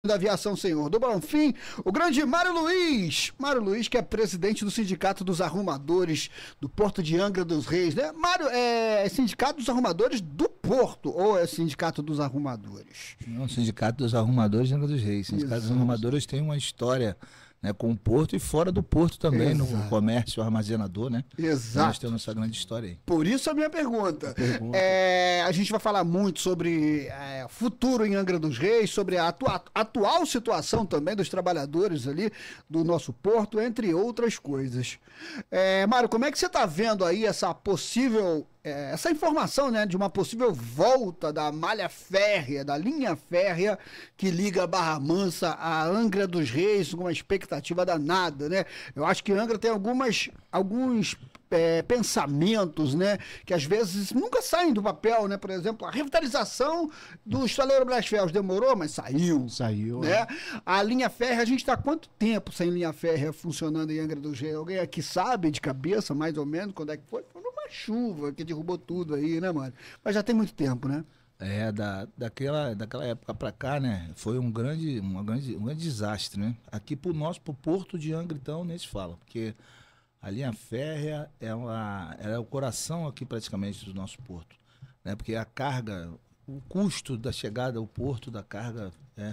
da Aviação Senhor do Bonfim, o grande Mário Luiz. Mário Luiz, que é presidente do Sindicato dos Arrumadores do Porto de Angra dos Reis, né? Mário, é Sindicato dos Arrumadores do Porto ou é Sindicato dos Arrumadores? Não, Sindicato dos Arrumadores de Angra dos Reis. Sindicato dos Arrumadores tem uma história, né, com o Porto e fora do Porto também, no comércio armazenador, né? Exato. Nós temos essa grande história aí. Por isso a minha pergunta. A gente vai falar muito sobre futuro em Angra dos Reis, sobre a atual situação também dos trabalhadores ali do nosso porto, entre outras coisas. Mário, como é que você está vendo aí essa possível... essa informação, né, de uma possível volta da malha férrea, da linha férrea que liga Barra Mansa a Angra dos Reis, com uma expectativa danada, né? Eu acho que Angra tem alguns pensamentos, né, que às vezes nunca saem do papel, né? Por exemplo, a revitalização do estaleiro Brás Ferros demorou, mas saiu, né? A linha férrea, a gente está há quanto tempo sem linha férrea funcionando em Angra dos Reis? Alguém aqui sabe de cabeça, mais ou menos, quando é que foi? Foi numa chuva que derrubou tudo aí, né, mano? Mas já tem muito tempo, né? Daquela época para cá, né, foi um grande desastre, né? Aqui pro Porto de Angra, então, nem se fala, porque a linha férrea é o coração aqui praticamente do nosso porto, né? Porque a carga, o custo da chegada ao porto da carga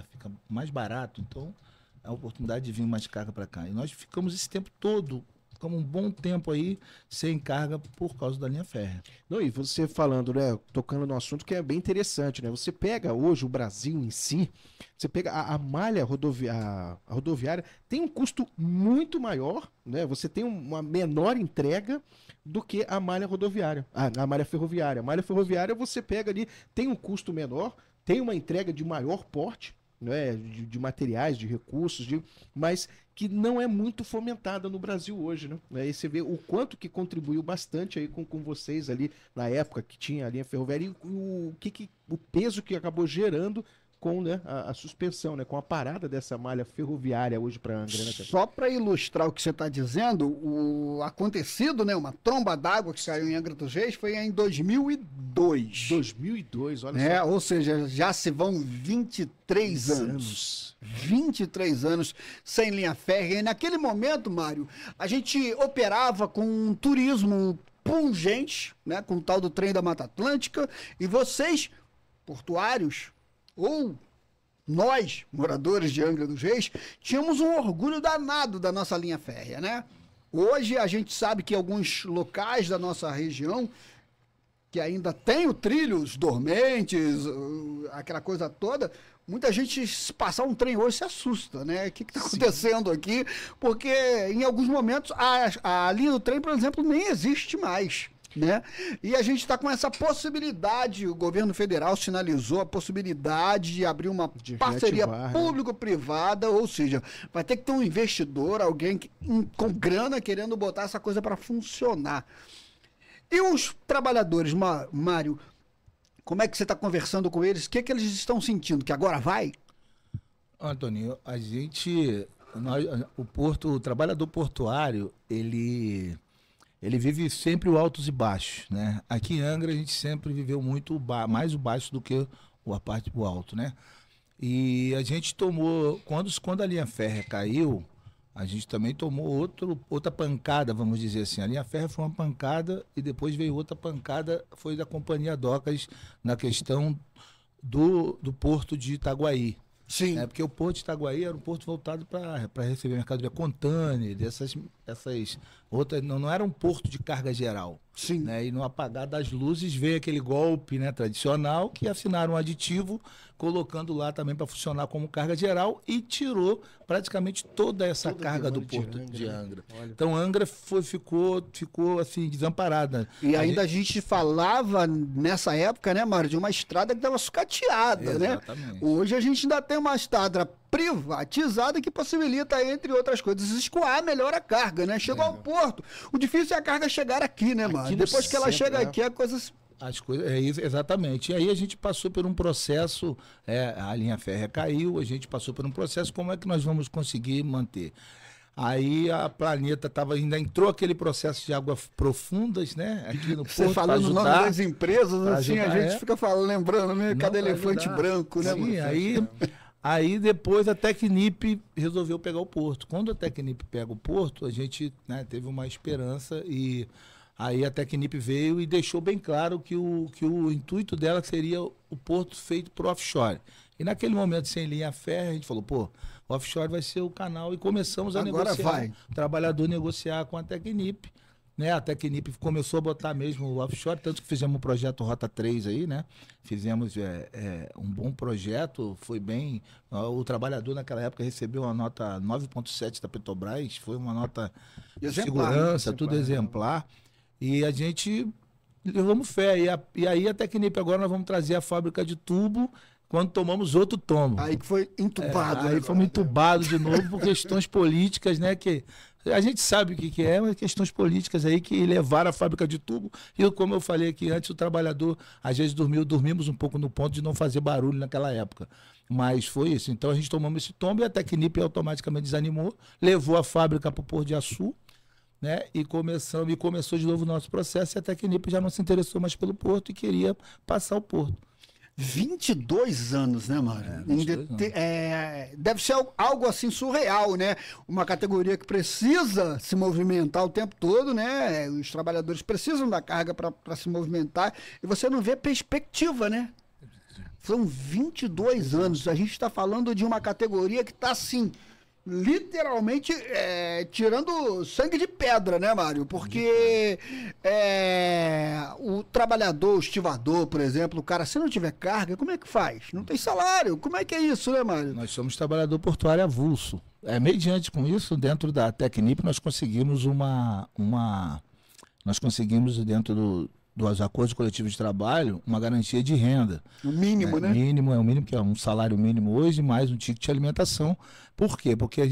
fica mais barato, então é a oportunidade de vir mais carga para cá. E nós ficamos esse tempo todo, ficamos um bom tempo aí sem carga por causa da linha férrea. Não, e você falando, né, tocando no assunto que é bem interessante, né? Você pega hoje o Brasil em si, você pega a malha rodoviária, tem um custo muito maior, né? Você tem uma menor entrega do que a malha rodoviária, a malha ferroviária. A malha ferroviária você pega ali, tem um custo menor, tem uma entrega de maior porte, né, de materiais, de recursos, mas que não é muito fomentada no Brasil hoje, né? Aí você vê o quanto que contribuiu bastante aí com vocês ali na época que tinha a linha ferroviária e o peso que acabou gerando com, né, a suspensão, né, com a parada dessa malha ferroviária hoje para Angra, né? Só para ilustrar o que você está dizendo, o acontecido, né, uma tromba d'água que caiu em Angra dos Reis foi em 2002. 2002, olha só. Ou seja, já se vão 23 anos. 23 anos sem linha férrea. E naquele momento, Mário, a gente operava com um turismo pungente, né, com o tal do trem da Mata Atlântica, e vocês, portuários, ou nós, moradores de Angra dos Reis, tínhamos um orgulho danado da nossa linha férrea, né? Hoje a gente sabe que alguns locais da nossa região que ainda tem o trilho, os dormentes, aquela coisa toda, muita gente, se passar um trem hoje, se assusta, né? O que está acontecendo aqui? Porque em alguns momentos a linha do trem, por exemplo, nem existe mais, né? E a gente está com essa possibilidade, o governo federal sinalizou a possibilidade de abrir uma parceria público-privada, ou seja, vai ter que ter um investidor, alguém com grana querendo botar essa coisa para funcionar. E os trabalhadores, Mário, como é que você está conversando com eles? O que eles estão sentindo? Que agora vai? Antônio, o trabalhador portuário, ele vive sempre o altos e baixos, né? Aqui em Angra a gente sempre viveu muito mais o baixo do que a parte do alto, né? E a gente tomou, quando a linha férrea caiu, a gente também tomou outra pancada, vamos dizer assim. A linha férrea foi uma pancada e depois veio outra pancada, foi da Companhia Docas na questão do porto de Itaguaí. Sim. Porque o porto de Itaguaí era um porto voltado para receber mercadoria container, essas outras, não era um porto de carga geral. Sim. Né? E no apagar das luzes veio aquele golpe, né, tradicional, que assinaram um aditivo, colocando lá também para funcionar como carga geral e tirou praticamente toda essa carga do porto de Angra. Então Angra ficou assim, desamparada. E ainda a gente falava nessa época, né, Mário, de uma estrada que estava sucateada, exatamente, né? Hoje a gente ainda tem uma estrada privatizada que possibilita, entre outras coisas, escoar melhor a carga, né? Chegou ao porto. O difícil é a carga chegar aqui, né, Mário? Depois que ela chega aqui, a coisa... As coisas, exatamente. E aí a gente passou por um processo, a linha férrea caiu, a gente passou por um processo, como é que nós vamos conseguir manter? Aí a Planeta ainda entrou aquele processo de águas profundas, né? Aqui no porto. Você falando o nome das empresas, assim, a gente fica lembrando, né? Cada elefante branco, né? Sim, aí Aí depois a Tecnip resolveu pegar o porto. Quando a Tecnip pega o porto, a gente, né, teve uma esperança e aí a Tecnip veio e deixou bem claro que o intuito dela seria o porto feito para o offshore. E naquele momento, sem linha férrea, a gente falou, pô, o offshore vai ser o canal e começamos a Agora negociar, vai. o trabalhador negociar com a Tecnip. Né, a Tecnip começou a botar mesmo o offshore, tanto que fizemos um projeto Rota 3 aí, né? Fizemos um bom projeto, foi bem... O trabalhador naquela época recebeu uma nota 9,7 da Petrobras, foi uma nota de Exemplar, segurança, né? tudo exemplar. E a gente levamos fé. E aí a Tecnip agora nós vamos trazer a fábrica de tubo quando tomamos outro tombo. Aí que foi entubado. Aí fomos entubados de novo por questões políticas, né? Que a gente sabe o que é, mas questões políticas aí que levaram a fábrica de tubo. E como eu falei aqui antes, o trabalhador às vezes dormimos um pouco no ponto de não fazer barulho naquela época. Mas foi isso. Então a gente tomamos esse tombo e a Tecnip automaticamente desanimou, levou a fábrica para o Porto de Açu, né? E começou de novo o nosso processo e a Tecnip já não se interessou mais pelo porto e queria passar o porto. 22 anos, né, Mário? 22 anos. Deve ser algo assim surreal, né? Uma categoria que precisa se movimentar o tempo todo, né? Os trabalhadores precisam da carga para se movimentar e você não vê perspectiva, né? São 22 anos. A gente está falando de uma categoria que está assim, literalmente tirando sangue de pedra, né, Mário? Porque o trabalhador, o estivador, por exemplo, o cara, se não tiver carga, como é que faz? Não tem salário. Como é que é isso, né, Mário? Nós somos trabalhador portuário avulso. Mediante com isso, dentro da Tecnip, nós conseguimos nós conseguimos dentro dos acordos coletivos de trabalho, uma garantia de renda. O mínimo, né? O mínimo, que é um salário mínimo hoje, mais um ticket de alimentação. Por quê? Porque a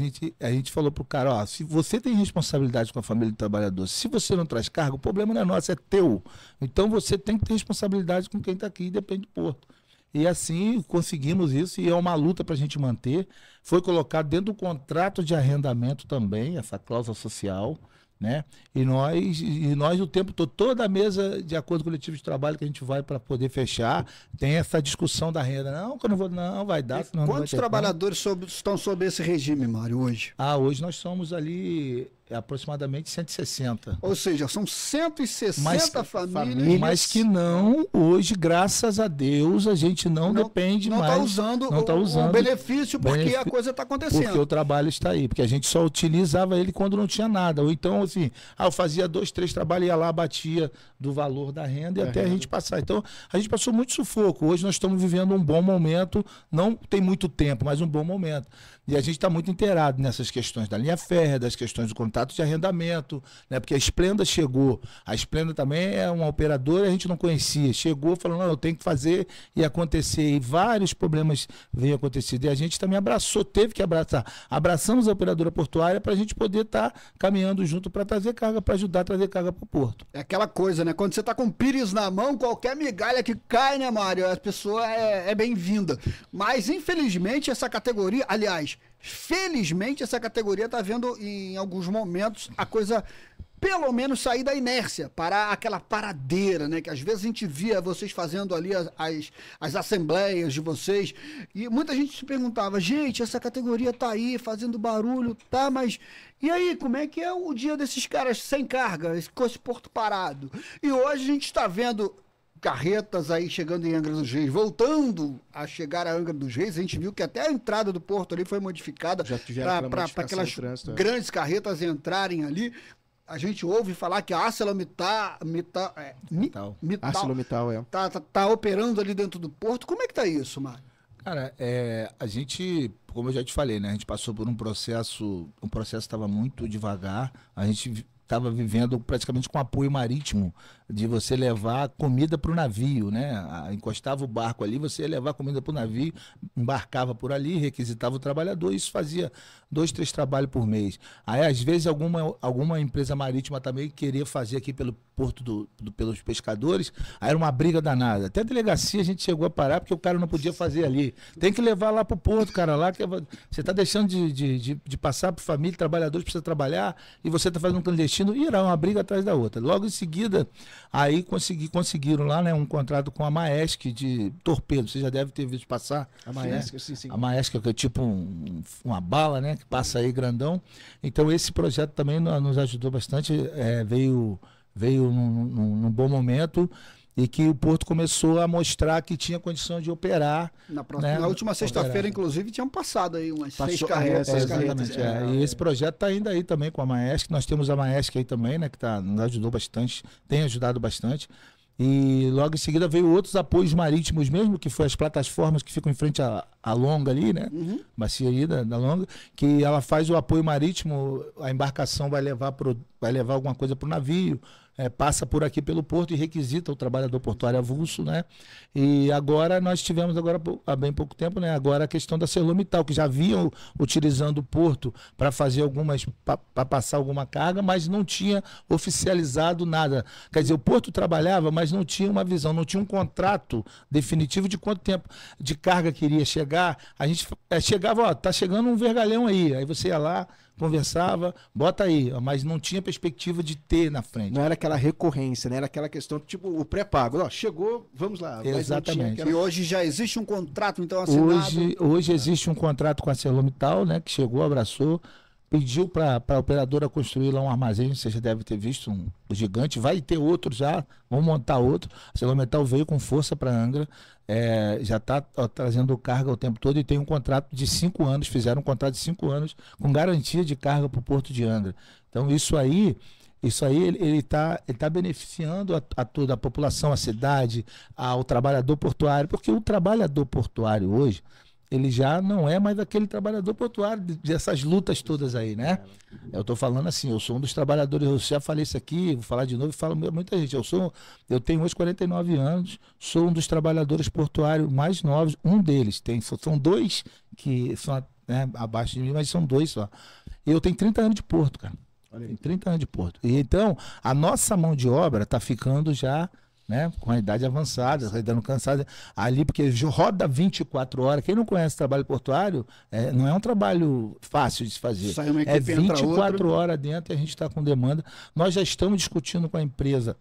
gente falou pro cara, ó, se você tem responsabilidade com a família do trabalhador, se você não traz carga, o problema não é nosso, é teu. Então você tem que ter responsabilidade com quem está aqui e depende do porto. E assim conseguimos isso e é uma luta para a gente manter. Foi colocado dentro do contrato de arrendamento também, essa cláusula social, né? E nós o tempo todo, toda a mesa de acordo coletivo de trabalho que a gente vai para poder fechar, tem essa discussão da renda. Não, que eu não vou, não, vai dar. Senão Quantos não vai ter trabalhadores estão sob esse regime, Mário, hoje? hoje nós somos ali aproximadamente 160. Ou seja, são 160 famílias. Mas que não, hoje, graças a Deus, a gente não depende não mais. Não está usando o benefício porque a coisa está acontecendo. Porque o trabalho está aí. Porque a gente só utilizava ele quando não tinha nada. Ou então, assim, eu fazia 2, 3 trabalhos, ia lá, batia do valor da renda e até a gente passar. Então, a gente passou muito sufoco. Hoje nós estamos vivendo um bom momento. Não tem muito tempo, mas um bom momento. E a gente está muito inteirado nessas questões da linha férrea, das questões do contrato de arrendamento, né? Porque a Esplenda chegou. A Esplenda também é uma operadora, a gente não conhecia. Chegou falando, não, eu tenho que fazer e acontecer. E vários problemas veio acontecendo. E a gente também abraçou, teve que abraçar. Abraçamos a operadora portuária para a gente poder estar caminhando junto para trazer carga, para ajudar a trazer carga para o porto. É aquela coisa, né? Quando você está com o pires na mão, qualquer migalha que cai, né, Mário? A pessoa é bem-vinda. Mas, infelizmente, essa categoria, aliás, felizmente essa categoria está vendo em alguns momentos a coisa pelo menos sair da inércia, parar aquela paradeira, né? Que às vezes a gente via vocês fazendo ali as assembleias de vocês e muita gente se perguntava, gente, essa categoria tá aí fazendo barulho, tá, mas e aí, como é que é o dia desses caras sem carga, com esse porto parado? E hoje a gente está vendo carretas aí chegando em Angra dos Reis, voltando a chegar a Angra dos Reis. A gente viu que até a entrada do porto ali foi modificada para aquelas grandes carretas entrarem ali. A gente ouve falar que a ArcelorMittal tá operando ali dentro do porto. Como é que tá isso, Mário? Cara, a gente, como eu já te falei, né? A gente passou por um processo, o processo estava muito devagar, a gente estava vivendo praticamente com apoio marítimo, de você levar comida para o navio, né? Encostava o barco ali, você ia levar comida para o navio, embarcava por ali, requisitava o trabalhador, isso fazia 2, 3 trabalhos por mês. Aí, às vezes, alguma empresa marítima também queria fazer aqui porto pelos pescadores, aí era uma briga danada. Até a delegacia a gente chegou a parar porque o cara não podia fazer ali. Tem que levar lá pro porto, cara, lá que você tá deixando de passar para família, trabalhadores precisa trabalhar e você tá fazendo um clandestino, e era uma briga atrás da outra. Logo em seguida, aí conseguiram lá, né, um contrato com a Maersk de torpedo. Você já deve ter visto passar. A Maersk, sim. A Maersk, que é tipo uma bala, né, que passa aí grandão. Então esse projeto também nos ajudou bastante, veio num bom momento, e que o Porto começou a mostrar que tinha condição de operar. Na última sexta-feira, inclusive, tinham passado aí umas 6 carretas. Exatamente. E esse projeto está indo aí também com a Maersk. Nós temos a Maersk aí também, né, que nos ajudou bastante, tem ajudado bastante. E logo em seguida veio outros apoios marítimos mesmo, que foi as plataformas que ficam em frente à Longa ali, né? Bacia aí da Longa, que ela faz o apoio marítimo, a embarcação vai levar alguma coisa para o navio, passa por aqui pelo porto e requisita o trabalhador portuário avulso, né? E agora nós tivemos, há bem pouco tempo, né? Agora a questão da ArcelorMittal, que já vinham utilizando o porto para fazer para passar alguma carga, mas não tinha oficializado nada. Quer dizer, o porto trabalhava, mas não tinha uma visão, não tinha um contrato definitivo de quanto tempo de carga queria chegar. A gente chegava, tá chegando um vergalhão aí você ia lá, conversava, bota aí, mas não tinha perspectiva de ter na frente. Não era aquela recorrência, né? Era aquela questão, tipo, o pré-pago. Chegou, vamos lá. Exatamente. E hoje já existe um contrato, então, assinado? Hoje existe um contrato com a ArcelorMittal, né? Que chegou, abraçou, pediu para a operadora construir lá um armazém, você já deve ter visto, um gigante, vai ter outro já, vamos montar outro. A ArcelorMittal veio com força para Angra, já está trazendo carga o tempo todo e tem um contrato de 5 anos, fizeram um contrato de 5 anos com garantia de carga para o Porto de Angra. Então isso aí ele tá beneficiando a toda a população, a cidade, ao trabalhador portuário, porque o trabalhador portuário hoje, ele já não é mais aquele trabalhador portuário dessas lutas todas aí, né? Eu estou falando assim, eu sou um dos trabalhadores, eu já falei isso aqui, vou falar de novo e falo muita gente. Eu tenho hoje 49 anos, sou um dos trabalhadores portuários mais novos, um deles, são 2 que são, né, abaixo de mim, mas são 2 só. Eu tenho 30 anos de porto, cara. Tem 30 anos de porto. E então, a nossa mão de obra está ficando já, né, com a idade avançada, dando cansada ali, porque roda 24 horas. Quem não conhece trabalho portuário, não é um trabalho fácil de se fazer. É 24 horas dentro e a gente está com demanda. Nós já estamos discutindo com a empresa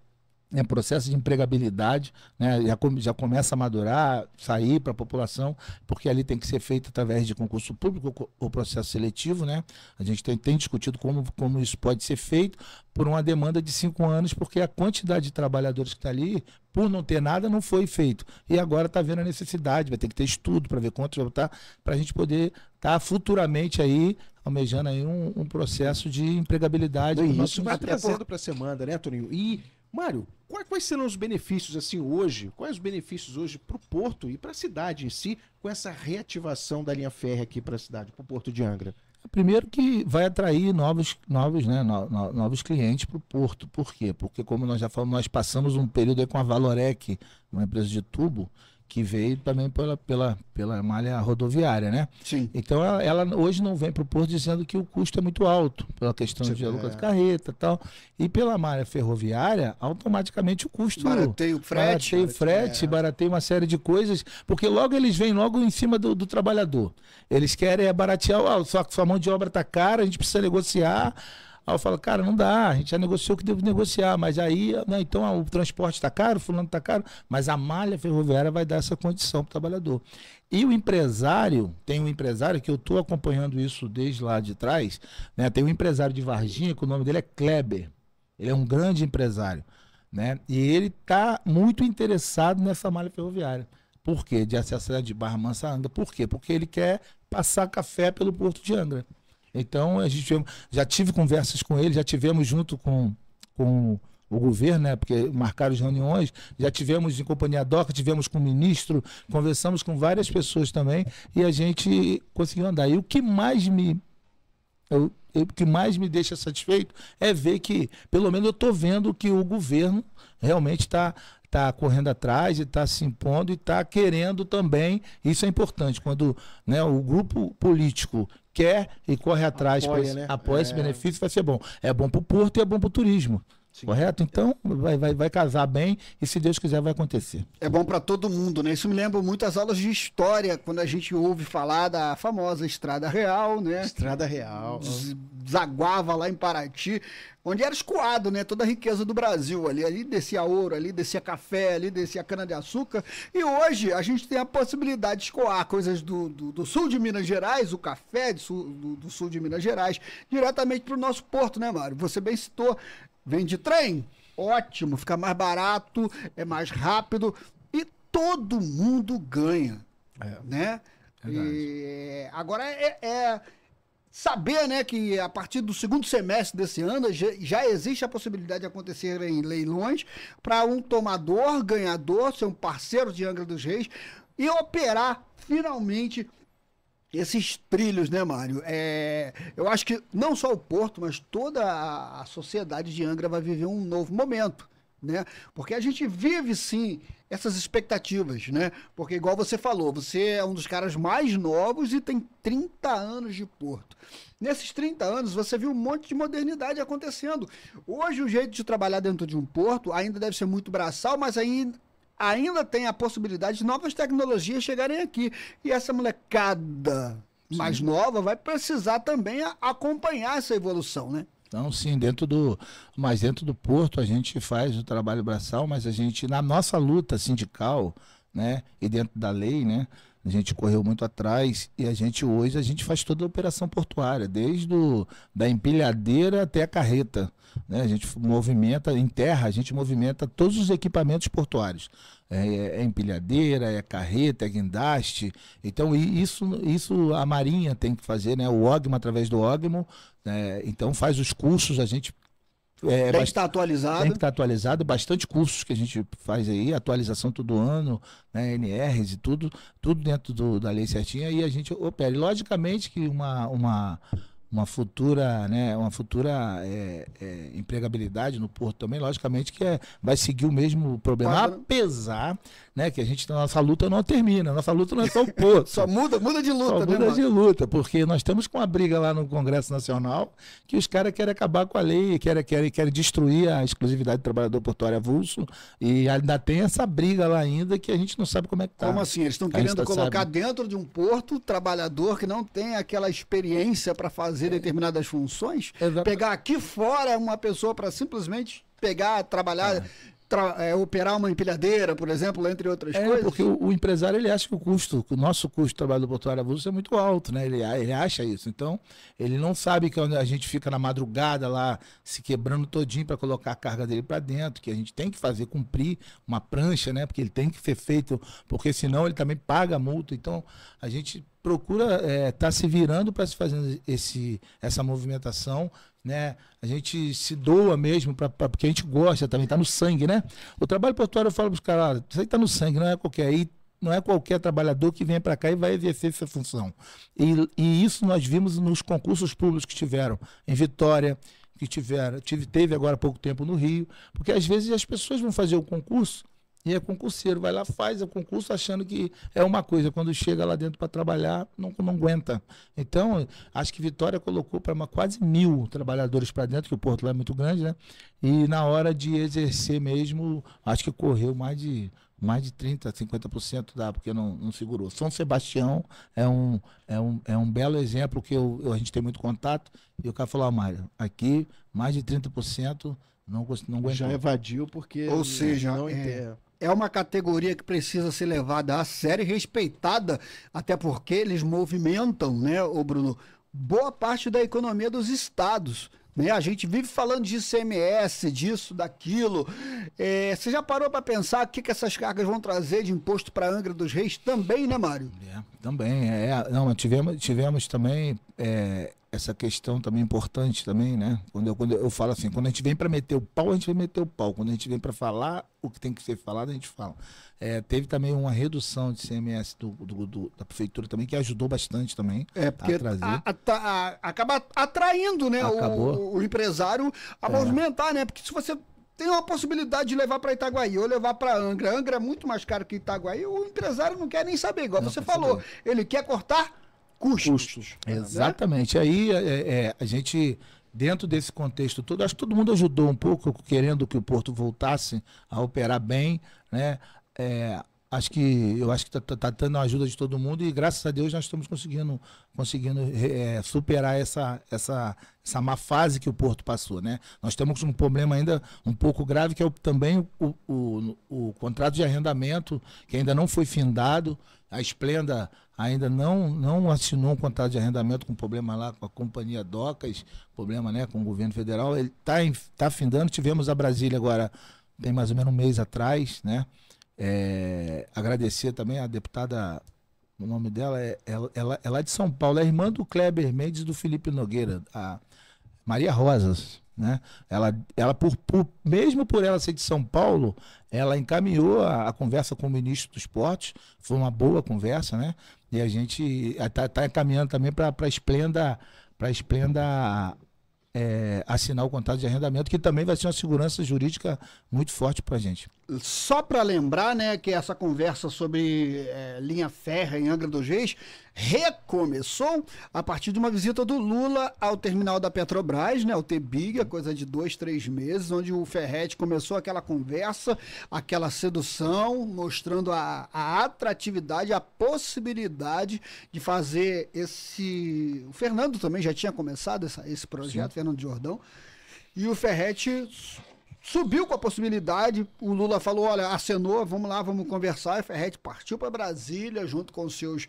processo de empregabilidade, né, já começa a madurar, sair para a população, porque ali tem que ser feito através de concurso público ou processo seletivo, né? A gente tem discutido como isso pode ser feito por uma demanda de 5 anos, porque a quantidade de trabalhadores que está ali, por não ter nada, não foi feito. E agora está vendo a necessidade, vai ter que ter estudo para ver quanto vai estar, para a gente poder estar futuramente aí almejando aí um processo de empregabilidade. Isso vai trazendo para a semana, né, Toninho? E Mário, quais serão os benefícios assim hoje? Quais os benefícios hoje para o Porto e para a cidade em si com essa reativação da linha férrea aqui para a cidade, para o Porto de Angra? Primeiro que vai atrair novos clientes para o Porto. Por quê? Porque, como nós já falamos, nós passamos um período aí com a Valorec, uma empresa de tubo, que veio também pela malha rodoviária, né? Sim. Então ela hoje não vem para o Porto dizendo que o custo é muito alto, pela questão de aluguel de carreta e tal. E pela malha ferroviária, automaticamente o custo... Barateia o frete. Barateia uma série de coisas, porque logo eles vêm logo em cima do trabalhador. Eles querem baratear, sua mão de obra está cara, a gente precisa negociar. Aí eu falo, cara, não dá, a gente já negociou o que deve negociar, mas aí, né, então o transporte está caro, fulano está caro, mas a malha ferroviária vai dar essa condição para o trabalhador. E o empresário, tem um empresário que eu estou acompanhando isso desde lá de trás, né, tem um empresário de Varginha, que o nome dele é Kleber, ele é um grande empresário, né, e ele está muito interessado nessa malha ferroviária. Por quê? De acesso de Barra Mansa a Angra. Por quê? Porque ele quer passar café pelo Porto de Angra. Então, a gente já tive conversas com ele, já tivemos junto com o governo, né, porque marcaram as reuniões, já tivemos em companhia DOCA, tivemos com o ministro, conversamos com várias pessoas também, e a gente conseguiu andar. E o que mais me deixa satisfeito é ver que, pelo menos eu estou vendo que o governo realmente está correndo atrás e está se impondo e está querendo também. Isso é importante, quando, né, o grupo político quer e corre atrás, apoia esse benefício, vai ser bom. É bom para o Porto e é bom para o turismo. Sim. Correto? Então, vai casar bem e, se Deus quiser, vai acontecer. É bom para todo mundo, né? Isso me lembra muito as aulas de história, quando a gente ouve falar da famosa Estrada Real, né? Estrada Real. Desaguava lá em Paraty, onde era escoado, né? Toda a riqueza do Brasil ali. Ali descia ouro, ali descia café, ali descia cana-de-açúcar. E hoje a gente tem a possibilidade de escoar coisas do sul de Minas Gerais, o café do sul de Minas Gerais, diretamente para o nosso porto, né, Mário? Você bem citou. Vem de trem? Ótimo, fica mais barato, é mais rápido e todo mundo ganha, né? E agora saber, né, que a partir do segundo semestre desse ano já existe a possibilidade de acontecer em leilões para um tomador, ganhador, ser um parceiro de Angra dos Reis e operar finalmente esses trilhos, né, Mário? Eu acho que não só o Porto, mas toda a sociedade de Angra vai viver um novo momento, né? Porque a gente vive, sim, essas expectativas, né? Porque, igual você falou, você é um dos caras mais novos e tem 30 anos de Porto. Nesses 30 anos, você viu um monte de modernidade acontecendo. Hoje, o jeito de trabalhar dentro de um porto ainda deve ser muito braçal, mas ainda tem a possibilidade de novas tecnologias chegarem aqui. E essa molecada mais nova vai precisar também acompanhar essa evolução, né? Então, sim, dentro do porto a gente faz o trabalho braçal, mas a gente, na nossa luta sindical, né, e dentro da lei, né, a gente correu muito atrás e hoje a gente faz toda a operação portuária, desde da empilhadeira até a carreta, né? A gente movimenta, em terra, a gente movimenta todos os equipamentos portuários. É empilhadeira, é carreta, é guindaste. Então, isso a Marinha tem que fazer, né? O OGMO, através do OGMO, então faz os cursos, a gente... tem que estar atualizado. Tem que estar atualizado, bastante cursos que a gente faz aí, atualização todo ano, né, NRs e tudo dentro da lei certinha, e a gente opera. E logicamente que uma futura, né, empregabilidade no porto também, logicamente que vai seguir o mesmo problema, apesar, né, que a nossa luta não termina, nossa luta não é só o porto. Só muda de luta, só né, muda de luta, porque nós estamos com uma briga lá no Congresso Nacional que os caras querem acabar com a lei, querem destruir a exclusividade do trabalhador portuário avulso, e ainda tem essa briga lá ainda que a gente não sabe como é que tá. Como assim? Eles estão querendo colocar dentro de um porto trabalhador que não tem aquela experiência para fazer determinadas funções, pegar aqui fora uma pessoa para simplesmente pegar, trabalhar, operar uma empilhadeira, por exemplo, entre outras coisas. Porque o empresário, ele acha que o nosso custo de trabalho do portuário avulso é muito alto, né? Ele acha isso. Então, ele não sabe que a gente fica na madrugada lá se quebrando todinho para colocar a carga dele para dentro, que a gente tem que fazer cumprir uma prancha, né? Porque ele tem que ser feito, porque senão ele também paga a multa. Então, a gente procura tá se virando para se fazer essa movimentação, né? A gente se doa mesmo porque a gente gosta também, tá no sangue, né? O trabalho portuário, eu falo para os caras, isso aí tá no sangue, não é qualquer trabalhador que vem para cá e vai exercer essa função. E isso nós vimos nos concursos públicos que tiveram em Vitória, teve agora há pouco tempo no Rio, porque às vezes as pessoas vão fazer o concurso e é concurseiro, vai lá, faz o concurso achando que é uma coisa, quando chega lá dentro para trabalhar, não aguenta. Então, acho que Vitória colocou para quase 1.000 trabalhadores para dentro, que o porto lá é muito grande, né? E na hora de exercer mesmo, acho que correu mais de 30%, 50% porque não segurou. São Sebastião é um belo exemplo que a gente tem muito contato, e o cara falou, Mário, aqui mais de 30% não aguentou. Já evadiu porque... Ou seja, não é uma categoria que precisa ser levada a sério e respeitada, até porque eles movimentam, né, Bruno, boa parte da economia dos estados, né? A gente vive falando de ICMS, disso, daquilo. Você já parou para pensar o que essas cargas vão trazer de imposto para Angra dos Reis também, né, Mário? Também. Não, tivemos também essa questão também importante também, né? Quando eu falo assim, quando a gente vem para meter o pau, a gente vai meter o pau. Quando a gente vem para falar o que tem que ser falado, a gente fala. Teve também uma redução de CMS da prefeitura também, que ajudou bastante também porque a trazer. Acaba atraindo, né, o empresário a movimentar, né? Porque se você tem uma possibilidade de levar para Itaguaí ou levar para Angra é muito mais caro que Itaguaí, o empresário não quer nem saber, igual você falou. Ele quer cortar custos. Exatamente. Aí a gente dentro desse contexto todo, acho que todo mundo ajudou um pouco, querendo que o Porto voltasse a operar bem, né? Eu acho que tá tendo a ajuda de todo mundo e graças a Deus nós estamos conseguindo superar essa má fase que o Porto passou, né? Nós temos um problema ainda um pouco grave, que é também o contrato de arrendamento, que ainda não foi findado. A Esplenda ainda não assinou um contrato de arrendamento, com problema lá com a companhia Docas, problema, né, com o governo federal. Ele tá findando. Tivemos a Brasília agora, tem mais ou menos um mês atrás, né? Agradecer também a deputada, o nome dela ela é de São Paulo, é irmã do Kleber Mendes e do Felipe Nogueira, a Maria Rosas, né? Ela mesmo por ela ser de São Paulo, ela encaminhou a conversa com o ministro dos Esportes, foi uma boa conversa, né? E a gente tá encaminhando também para a Esplenda assinar o contrato de arrendamento, que também vai ser uma segurança jurídica muito forte para a gente. Só para lembrar, né, que essa conversa sobre linha férrea em Angra dos Reis recomeçou a partir de uma visita do Lula ao terminal da Petrobras, né, o TBIG, coisa de 2, 3 meses, onde o Ferretti começou aquela conversa, aquela sedução, mostrando a atratividade, a possibilidade de fazer esse... O Fernando também já tinha começado esse projeto, sim. Fernando Jordão, e o Ferretti subiu com a possibilidade. O Lula falou, olha, acenou, vamos lá, vamos conversar. E o Ferretti partiu para Brasília junto com os seus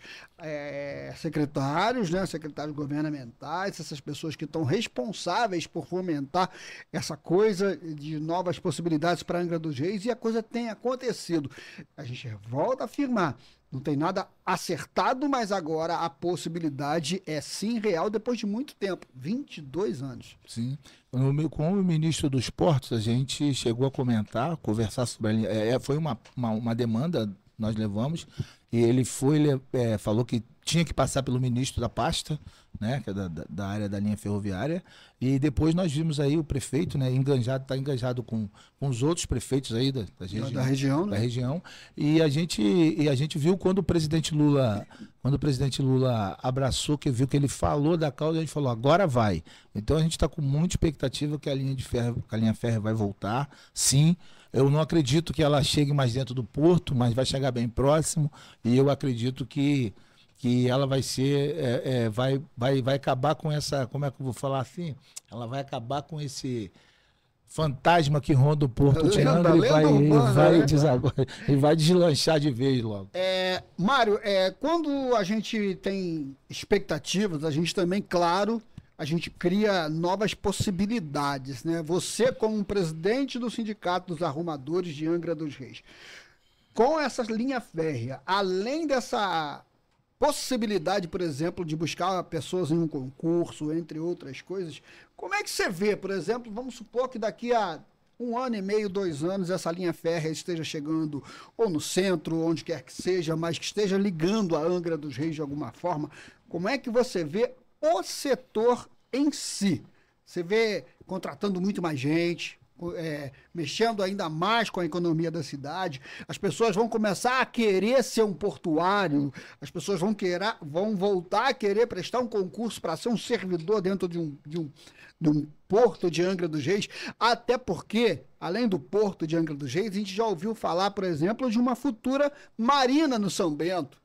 secretários, né, secretários governamentais, essas pessoas que estão responsáveis por fomentar essa coisa de novas possibilidades para Angra dos Reis, e a coisa tem acontecido. A gente volta a afirmar, não tem nada acertado, mas agora a possibilidade é sim real depois de muito tempo, 22 anos. Sim. Com o ministro dos Esportes, a gente chegou a conversar sobre... foi uma demanda, nós levamos, e ele falou que tinha que passar pelo ministro da pasta, né, que é da área da linha ferroviária, e depois nós vimos aí o prefeito, né, está enganjado com os outros prefeitos aí da região, e a gente viu quando o presidente Lula abraçou, que viu que ele falou da causa, a gente falou, agora vai. Então a gente está com muita expectativa que a linha férrea vai voltar, sim. Eu não acredito que ela chegue mais dentro do porto, mas vai chegar bem próximo, e eu acredito que ela vai ser, vai acabar com essa, como é que eu vou falar assim? Ela vai acabar com esse fantasma que ronda o Porto de Angra e vai deslanchar de vez logo. Mário, quando a gente tem expectativas, a gente também, claro, a gente cria novas possibilidades, né? Você, como presidente do Sindicato dos Arrumadores de Angra dos Reis, com essa linha férrea, além dessa possibilidade, por exemplo, de buscar pessoas em um concurso, entre outras coisas, como é que você vê, por exemplo, vamos supor que daqui a 1 ano e meio, 2 anos, essa linha férrea esteja chegando ou no centro, onde quer que seja, mas que esteja ligando a Angra dos Reis de alguma forma, como é que você vê o setor em si? Você vê contratando muito mais gente, mexendo ainda mais com a economia da cidade, as pessoas vão começar a querer ser um portuário, as pessoas vão voltar a querer prestar um concurso para ser um servidor dentro de um porto de Angra dos Reis, até porque, além do porto de Angra dos Reis, a gente já ouviu falar, por exemplo, de uma futura marina no São Bento,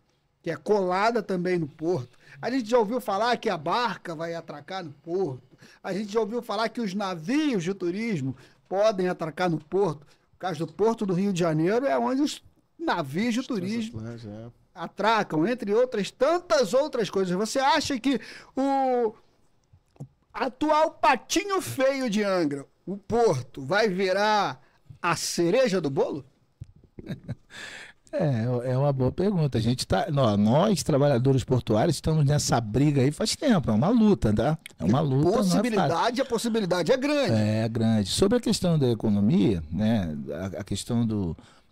que é colada também no porto. A gente já ouviu falar que a barca vai atracar no porto. A gente já ouviu falar que os navios de turismo podem atracar no porto. O caso do Porto do Rio de Janeiro é onde os navios de turismo atracam, entre outras, tantas outras coisas. Você acha que o atual patinho feio de Angra, o porto, vai virar a cereja do bolo? É uma boa pergunta. A gente nós, trabalhadores portuários, estamos nessa briga aí faz tempo. É uma luta, tá? É uma luta. A possibilidade é grande. É grande. Sobre a questão da economia, né? A questão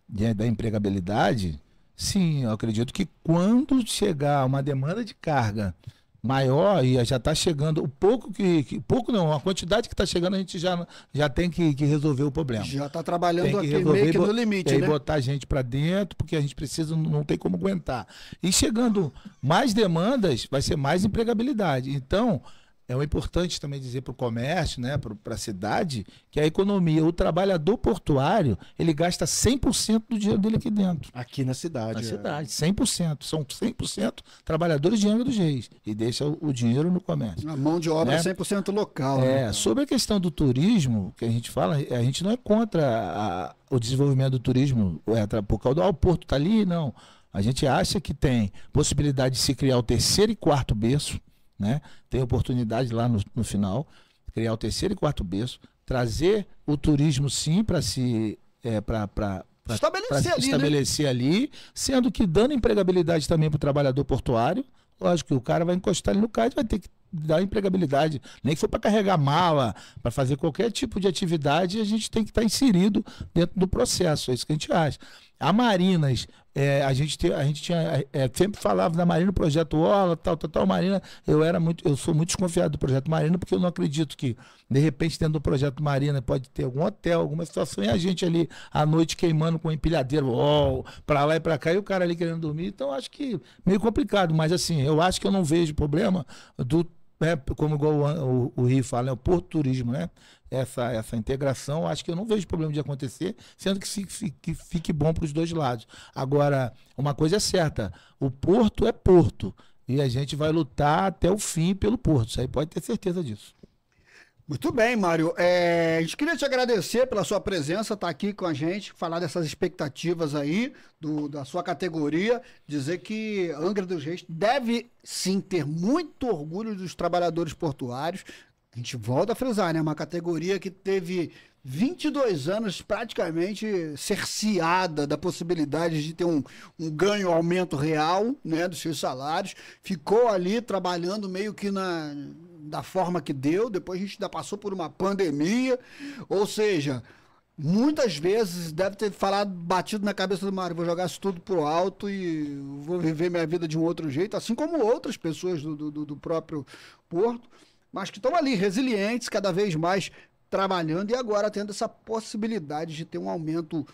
da empregabilidade, sim, eu acredito que quando chegar uma demanda de carga maior, e já está chegando, a quantidade que está chegando, a gente já tem que resolver o problema. Já está trabalhando aqui meio que no limite, né? E botar gente para dentro, porque a gente precisa, não tem como aguentar. E chegando mais demandas, vai ser mais empregabilidade. Então, é importante também dizer para o comércio, né, para a cidade, que a economia, o trabalhador portuário, ele gasta 100% do dinheiro dele aqui dentro. Aqui na cidade. Na cidade, 100%. São 100% trabalhadores de Angra dos Reis. E deixa o dinheiro no comércio. A mão de obra é 100% local. Né? Sobre a questão do turismo, que a gente fala, a gente não é contra o desenvolvimento do turismo, por causa do Porto está ali, não. A gente acha que tem possibilidade de se criar o terceiro e quarto berço, né? Tem oportunidade lá no final, criar o terceiro e quarto berço, trazer o turismo sim para se estabelecer ali, sendo que dando empregabilidade também para o trabalhador portuário. Lógico que o cara vai encostar ali no cais, vai ter que dar empregabilidade, nem que for para carregar mala, para fazer qualquer tipo de atividade, a gente tem que estar inserido dentro do processo, é isso que a gente acha. A Marinas, a gente tinha sempre falava da Marina, projeto Orla, tal, Marina, eu sou muito desconfiado do projeto Marina, porque eu não acredito que, de repente, dentro do projeto Marina pode ter algum hotel, alguma situação, e a gente ali à noite queimando com um empilhadeiro, para lá e para cá, e o cara ali querendo dormir, então acho que meio complicado, mas assim, eu acho que eu não vejo problema como igual o Rio fala, o Porto Turismo, né? Essa integração, acho que eu não vejo problema de acontecer, sendo que fique bom para os dois lados. Agora, uma coisa é certa, o Porto é Porto, e a gente vai lutar até o fim pelo Porto, isso aí pode ter certeza disso. Muito bem, Mário. A gente queria te agradecer pela sua presença, estar aqui com a gente, falar dessas expectativas aí, da sua categoria, dizer que Angra dos Reis deve sim ter muito orgulho dos trabalhadores portuários. A gente volta a frisar, né? Uma categoria que teve 22 anos praticamente cerceada da possibilidade de ter um ganho, aumento real, né, dos seus salários. Ficou ali trabalhando meio que da forma que deu. Depois a gente ainda passou por uma pandemia. Ou seja, muitas vezes deve ter batido na cabeça do Mário, vou jogar isso tudo pro alto e vou viver minha vida de um outro jeito, assim como outras pessoas do próprio Porto, mas que estão ali resilientes, cada vez mais trabalhando e agora tendo essa possibilidade de ter um aumento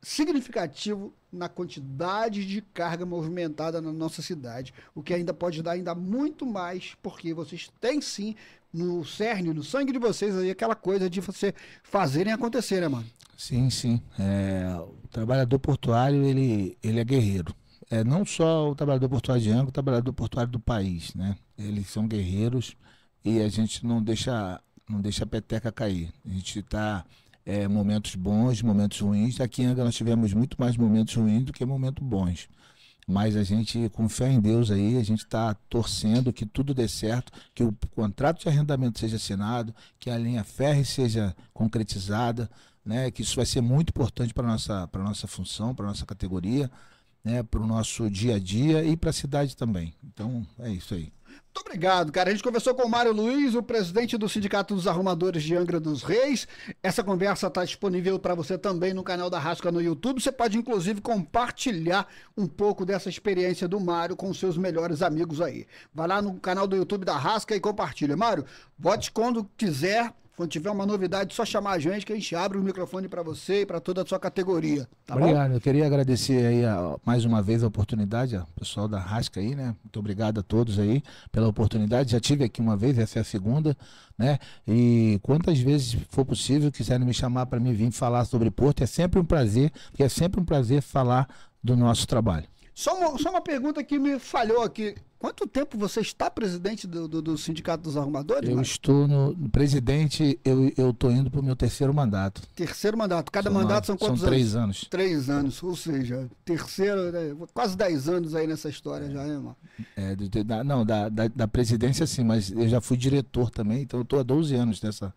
significativo na quantidade de carga movimentada na nossa cidade, o que ainda pode dar ainda muito mais, porque vocês têm sim no cerne, no sangue de vocês aí aquela coisa de você fazerem acontecer, né, mano? Sim. O trabalhador portuário, ele é guerreiro. Não só o trabalhador portuário de Angra, o trabalhador portuário do país, né? Eles são guerreiros e a gente não deixa a peteca cair. A gente está momentos bons, momentos ruins. Aqui em Angra nós tivemos muito mais momentos ruins do que momentos bons. Mas a gente, com fé em Deus aí, a gente está torcendo que tudo dê certo, que o contrato de arrendamento seja assinado, que a linha férrea seja concretizada, né? Que isso vai ser muito importante para a nossa função, para a nossa categoria, né? Para o nosso dia a dia e para a cidade também. Então, é isso aí. Muito obrigado, cara. A gente conversou com o Mário Luiz, o presidente do Sindicato dos Arrumadores de Angra dos Reis. Essa conversa está disponível para você também no canal da Rasca no YouTube. Você pode, inclusive, compartilhar um pouco dessa experiência do Mário com os seus melhores amigos aí. Vai lá no canal do YouTube da Rasca e compartilha. Mário, vote quando quiser. Quando tiver uma novidade, só chamar a gente que a gente abre o microfone para você e para toda a sua categoria. Tá obrigado. Bom? Eu queria agradecer aí mais uma vez a oportunidade, ao pessoal da Rasca aí, né? Muito obrigado a todos aí pela oportunidade. Já tive aqui uma vez, essa é a segunda, né? E quantas vezes for possível, quiserem me chamar para mim vir falar sobre Porto, é sempre um prazer, porque é sempre um prazer falar do nosso trabalho. Só uma pergunta que me falhou aqui. Quanto tempo você está presidente do Sindicato dos Arrumadores? Eu estou no presidente, eu estou indo para o meu terceiro mandato. Terceiro mandato. Cada mandato são quantos anos? São 3 anos. 3 anos, ou seja, terceiro, né? Quase 10 anos aí nessa história já, né, mano? Da presidência sim, mas eu já fui diretor também, então eu estou há 12 anos nessa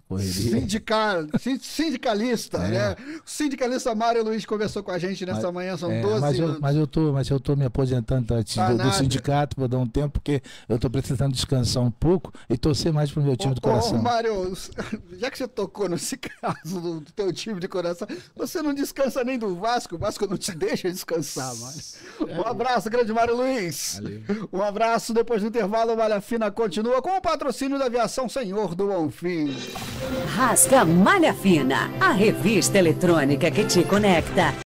correria. Sindicalista, né? O sindicalista Mário Luiz conversou com a gente nessa manhã, são 12 anos. Mas eu tô me aposentando antes do sindicato, vou dar um tempo, porque eu tô precisando descansar um pouco e torcer mais pro meu time do coração. Mário, já que você tocou nesse caso do teu time de coração, você não descansa nem do Vasco, o Vasco não te deixa descansar, Mário. Um abraço, grande Mário Luiz. Valeu. Um abraço, depois do intervalo, o Malha Fina continua com o patrocínio da Aviação Senhor do Bonfim. Rasca Malha Fina, a revista eletrônica que te conecta.